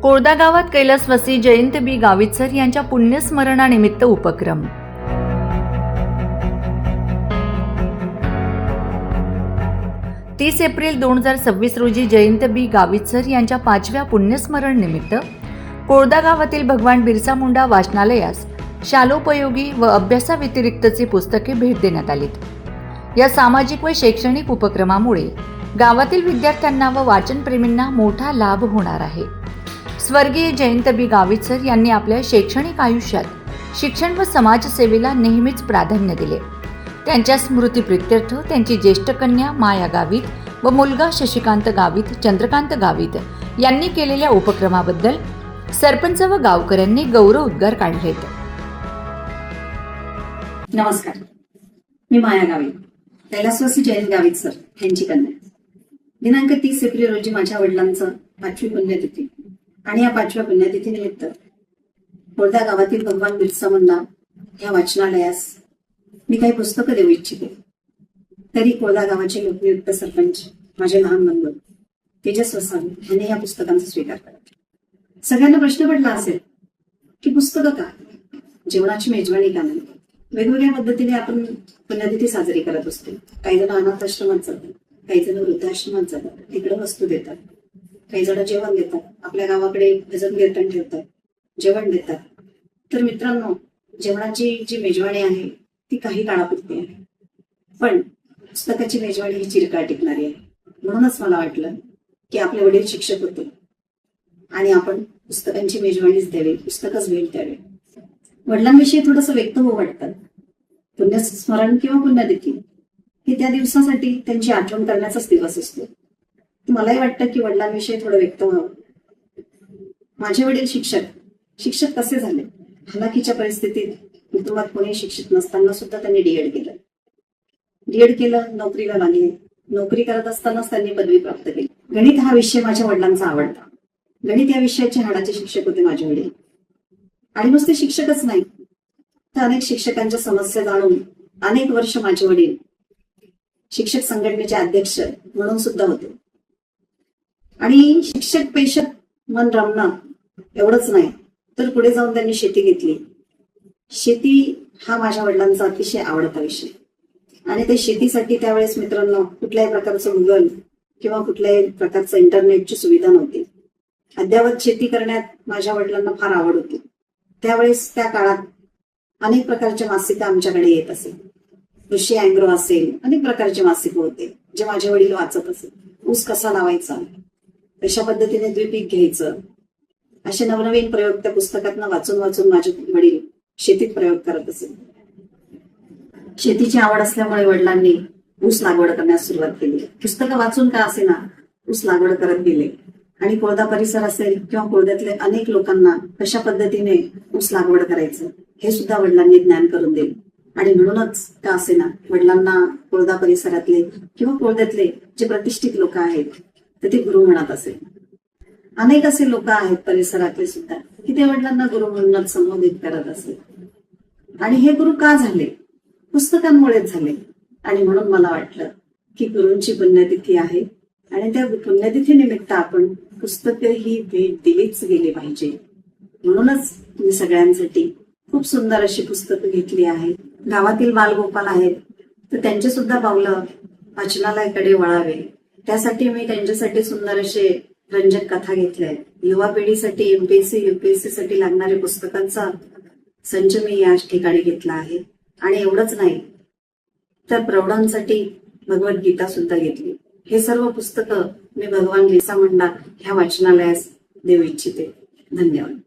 कोळदा गावात कैलासवासी जयंत बी गावितसर यांच्या पुण्यस्मरणानिमित्त उपक्रम. तीस एप्रिल 2026 रोजी जयंत बी गावितसर यांच्या 5व्या पुण्यस्मरण निमित्त कोळदा गावातील भगवान बिरसा मुंडा वाचनालयास शालोपयोगी व अभ्यासाव्यतिरिक्तची पुस्तके भेट देण्यात आलीत. या सामाजिक व शैक्षणिक उपक्रमामुळे गावातील विद्यार्थ्यांना व वाचनप्रेमींना मोठा लाभ होणार आहे. स्वर्गीय जयंत बी गावितसर यांनी आपल्या शैक्षणिक आयुष्यात शिक्षण व समाजसेवेला नेहमीच प्राधान्य दिले. त्यांच्या स्मृतिप्रित्यर्थ त्यांची ज्येष्ठ कन्या माया गावित व मुलगा शशिकांत गावित, चंद्रकांत गावित यांनी केलेल्या उपक्रमाबद्दल सरपंच व गावकऱ्यांनी गौरवोद्गार काढलेत. नमस्कार, मी माया गावित, कैलासवासी जयंत गावितसर यांची कन्या. दिनांक 30 एप्रिल रोजी माझ्या वडिलांचं 5वी पुण्यतिथी आणि या 5व्या पुण्यतिथीनिमित्त कोळदा गावातील भगवान बिरसा मुंडा या वाचनालयास मी काही पुस्तकं देऊ इच्छिते. तरी कोळदा गावाचे लोकनियुक्त सरपंच माझे लहान बंधू तेजस वसावे यांनी या पुस्तकांचा स्वीकार करा. सगळ्यांना प्रश्न पडला असेल की पुस्तकं का, जेवणाची मेजवानी का नाही. वेगवेगळ्या पद्धतीने आपण पुण्यतिथी साजरी करत असतो. काही जण अनाथ आश्रमात जातात, काही जण वृद्धाश्रमात जातात, तिकडे वस्तू देतात, काही जण जेवण देतात, आपल्या गावाकडे भजन कीर्तन ठेवतात, जेवण देतात. तर मित्रांनो, जेवणाची जी मेजवानी आहे ती काही काळापुरती आहे, पण पुस्तकाची मेजवानी ही चिरकाळ टिकणारी आहे. म्हणूनच मला वाटलं की आपले वडील शिक्षक होते आणि आपण पुस्तकांची मेजवानीच द्यावी, पुस्तकच भेट द्यावी. वडिलांविषयी थोडंसं व्यक्त होऊ वाटतं. पुण्यस्मरण किंवा पुण्यतिथी हे त्या दिवसासाठी त्यांची आठवण करण्याचाच दिवस असतो. मलाही वाटतं की वडिलांविषयी थोडं व्यक्त व्हावं. माझे वडील शिक्षक कसे झाले? हलाखीच्या परिस्थितीत कुटुंबात कोणी शिक्षित नसताना सुद्धा त्यांनी डीएड केलं, नोकरीला लागले. नोकरी करत असतानाच त्यांनी पदवी प्राप्त केली. गणित हा विषय माझ्या वडिलांचा आवडता. गणित या विषयाचे हाडाचे शिक्षक होते माझे वडील. आणि नुसते शिक्षकच नाही, तर अनेक शिक्षकांच्या समस्या जाणून अनेक वर्ष माझे वडील शिक्षक संघटनेचे अध्यक्ष म्हणून सुद्धा होते. आणि शिक्षक पेशात मन रमणं एवढंच नाही, तर पुढे जाऊन त्यांनी शेती घेतली. शेती हा माझ्या वडिलांचा अतिशय आवडता विषय. आणि ते शेतीसाठी त्यावेळेस मित्रांनो कुठल्याही प्रकारचं गुगल किंवा कुठल्याही प्रकारचं इंटरनेटची सुविधा नव्हती. अद्ययावत शेती करण्यात माझ्या वडिलांना फार आवड होती. त्यावेळेस त्या काळात अनेक प्रकारच्या मासिकं आमच्याकडे येत असेल. कृषी अँग्रो असेल, अनेक प्रकारचे मासिकं होते जे माझे वडील वाचत असेल. ऊस कसा लावायचा, कशा पद्धतीने द्विपीक घ्यायचं, असे नवनवीन प्रयोग त्या पुस्तकातनं वाचून वाचून माझे वडील शेतीत प्रयोग करत असेल. शेतीची आवड असल्यामुळे वडिलांनी ऊस लागवड करण्यास सुरुवात केली. पुस्तकं वाचून का असेना ऊस लागवड करत गेले. आणि कोळदा परिसर असेल किंवा कोळद्यातले अनेक लोकांना कशा पद्धतीने ऊस लागवड करायचं हे सुद्धा वडिलांनी ज्ञान करून दिले. आणि म्हणूनच का असेना वडिलांना कोळदा परिसरातले किंवा कोळद्यातले जे प्रतिष्ठित लोक आहेत तर ते गुरु म्हणत असेल. अनेक असे लोक आहेत परिसरातले सुद्धा की ते वडिलांना गुरु म्हणूनच संबोधित करत असेल. आणि हे गुरु का झाले? पुस्तकांमुळेच झाले. आणि म्हणून मला वाटलं की गुरूंची पुण्यतिथी आहे आणि त्या पुण्यतिथीनिमित्त आपण पुस्तकं ही भेट दिलीच गेली पाहिजे. म्हणूनच मी सगळ्यांसाठी खूप सुंदर अशी पुस्तकं घेतली आहेत. गावातील बालगोपाल आहेत तर त्यांचे सुद्धा पावलं वाचनालयाकडे वळावे, त्यासाठी मी त्यांच्यासाठी सुंदर असे रंजक कथा घेतल्या आहेत. युवा पिढीसाठी एमपीएससी यूपीएससी साठी लागणाऱ्या पुस्तकांचा संच मी या ठिकाणी घेतला आहे. आणि एवढंच नाही तर प्रौढांसाठी भगवद्गीता सुद्धा घेतली. हे सर्व पुस्तकं मी भगवान बिरसा मुंडा ह्या वाचनालयास देऊ इच्छिते. धन्यवाद.